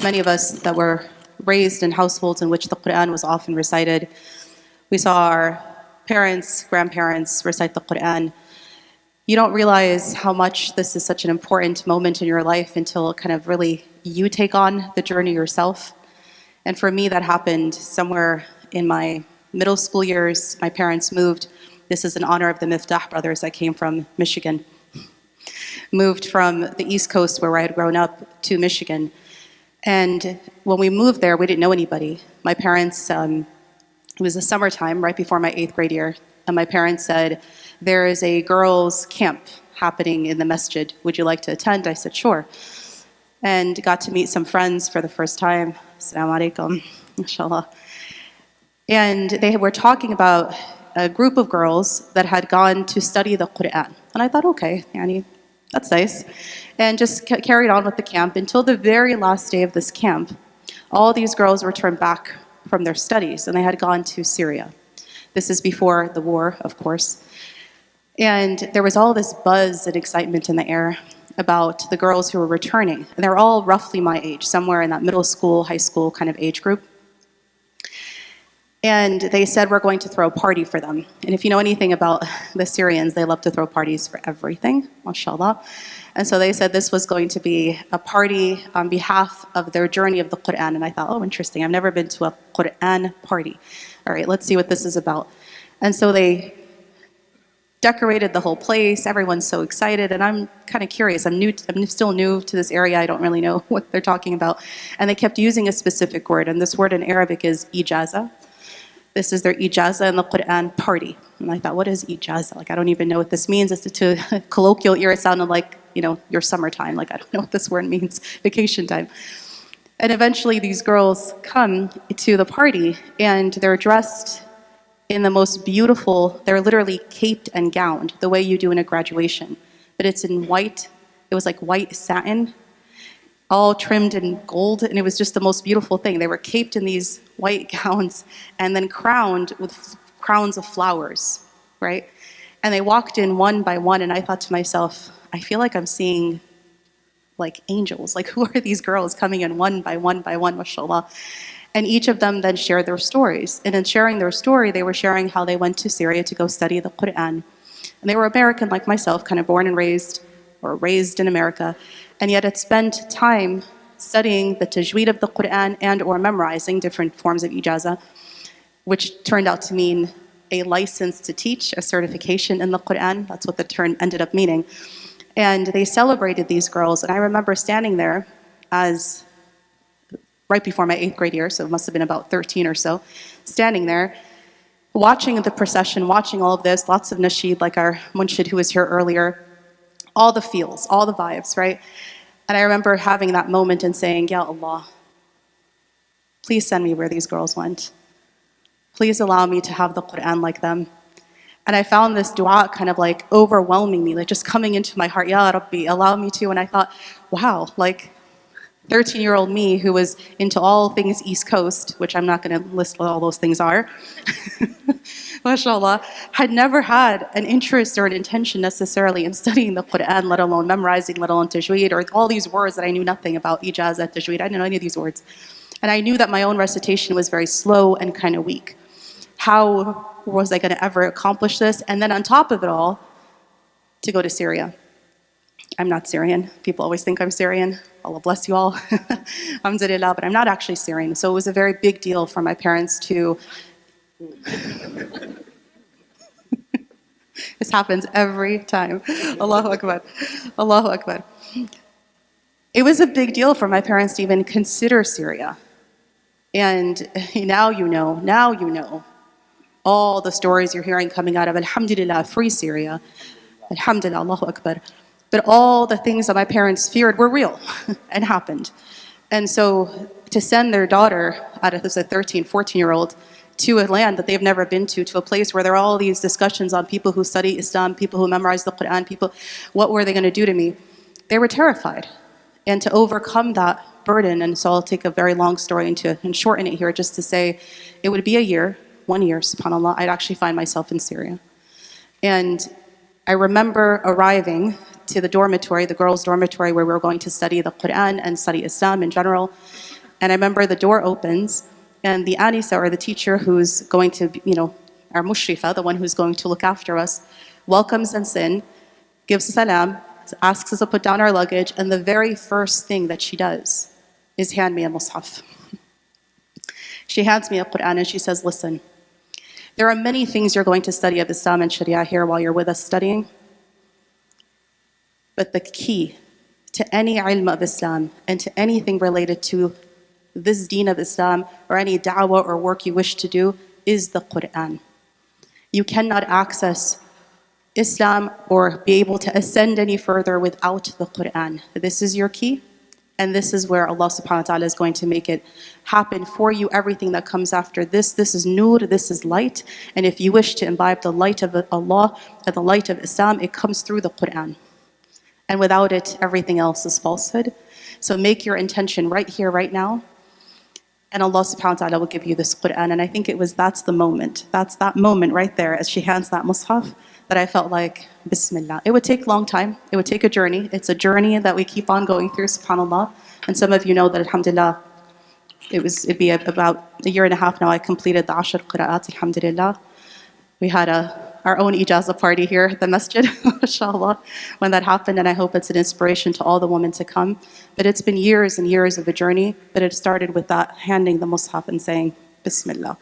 many of us that were raised in households in which the Qur'an was often recited, we saw our parents, grandparents recite the Qur'an. You don't realize how much this is such an important moment in your life until kind of really you take on the journey yourself. And for me, that happened somewhere in my middle school years. My parents moved. This is in honor of the Miftah brothers that came from Michigan. Moved from the East Coast where I had grown up to Michigan. And when we moved there, we didn't know anybody. My parents, it was the summertime right before my 8th grade year. And my parents said, there is a girls' camp happening in the masjid. Would you like to attend? I said, sure. And got to meet some friends for the first time. Assalamu alaikum, inshallah. And they were talking about a group of girls that had gone to study the Qur'an. And I thought, okay, yani, that's nice. And just carried on with the camp until the very last day of this camp. All these girls returned back from their studies, and they had gone to Syria. This is before the war, of course. And there was all this buzz and excitement in the air about the girls who were returning. And they're all roughly my age, somewhere in that middle school, high school kind of age group. And they said, we're going to throw a party for them. And if you know anything about the Syrians, they love to throw parties for everything, mashallah. And so they said this was going to be a party on behalf of their journey of the Qur'an. And I thought, oh, interesting. I've never been to a Qur'an party. All right, let's see what this is about. And so they decorated the whole place. Everyone's so excited. And I'm kind of curious. I'm still new to this area. I don't really know what they're talking about. And they kept using a specific word. And this word in Arabic is Ijaza. This is their Ijaza in the Qur'an party. And I thought, what is Ijaza? Like, I don't even know what this means. It's to colloquial ear, it sounded like, you know, your summertime. Like, I don't know what this word means, vacation time. And eventually these girls come to the party and they're dressed in the most beautiful, they're literally caped and gowned the way you do in a graduation. But it's in white, it was like white satin, all trimmed in gold, and it was just the most beautiful thing. They were caped in these white gowns and then crowned with crowns of flowers, right? And they walked in one by one, and I thought to myself, I feel like I'm seeing like angels. Like, who are these girls coming in one by one, mashallah? And each of them then shared their stories. And in sharing their story, they were sharing how they went to Syria to go study the Qur'an. And they were American like myself, kind of born and raised, or raised in America, and yet had spent time studying the tajweed of the Qur'an and or memorizing different forms of ijaza, which turned out to mean a license to teach, a certification in the Qur'an. That's what the term ended up meaning. And they celebrated these girls, and I remember standing there as right before my 8th grade year, so it must have been about 13 or so, standing there, watching the procession, watching all of this, lots of nasheed, like our munshid who was here earlier, all the feels, all the vibes, right? And I remember having that moment and saying, Ya Allah, please send me where these girls went. Please allow me to have the Qur'an like them. And I found this dua kind of like overwhelming me, like just coming into my heart, Ya Rabbi, allow me to. And I thought, wow, like 13-year-old me who was into all things East Coast, which I'm not going to list what all those things are, mashallah, had never had an interest or an intention necessarily in studying the Qur'an, let alone memorizing, let alone tajweed, or all these words that I knew nothing about, ijaza, tajweed. I didn't know any of these words. And I knew that my own recitation was very slow and kind of weak. How was I going to ever accomplish this? And then on top of it all, to go to Syria. I'm not Syrian. People always think I'm Syrian. Allah bless you all. Alhamdulillah, but I'm not actually Syrian. So it was a very big deal for my parents to... This happens every time. Allahu Akbar. Allahu Akbar. It was a big deal for my parents to even consider Syria. And now you know all the stories you're hearing coming out of, alhamdulillah, free Syria. Alhamdulillah, Allahu Akbar. But all the things that my parents feared were real and happened. And so to send their daughter, out of this a 13, 14-year-old, to a land that they've never been to a place where there are all these discussions on people who study Islam, people who memorize the Qur'an, people, what were they going to do to me? They were terrified. And to overcome that burden, and so I'll take a very long story and shorten it here just to say, it would be a year, 1 year, subhanAllah, I'd actually find myself in Syria. And I remember arriving to the dormitory, the girls' dormitory, where we were going to study the Qur'an and study Islam in general. And I remember the door opens, and the Anisa, or the teacher who's going to, our mushrifa, the one who's going to look after us, welcomes us in, gives us salam, asks us to put down our luggage, and the very first thing that she does is hand me a mushaf. She hands me a Qur'an and she says, listen, there are many things you're going to study of Islam and Sharia here while you're with us studying, but the key to any ilm of Islam and to anything related to this deen of Islam or any da'wah or work you wish to do is the Qur'an. You cannot access Islam or be able to ascend any further without the Qur'an. This is your key, and this is where Allah subhanahu wa ta'ala is going to make it happen for you. Everything that comes after this is nur, this is light, and if you wish to imbibe the light of Allah and the light of Islam, it comes through the Qur'an. And without it, everything else is falsehood. So make your intention right here, right now, and Allah subhanahu wa ta'ala will give you this Qur'an. And I think that's the moment. That's that moment right there as she hands that mushaf that I felt like, Bismillah. It would take a long time. It would take a journey. It's a journey that we keep on going through, subhanAllah. And some of you know that, alhamdulillah, it'd be about a year and a half now I completed the Ashar Qira'at, alhamdulillah. We had our own Ijaza party here at the masjid, mashallah, when that happened, and I hope it's an inspiration to all the women to come. But it's been years and years of a journey, but it started with that handing the mushaf and saying, Bismillah.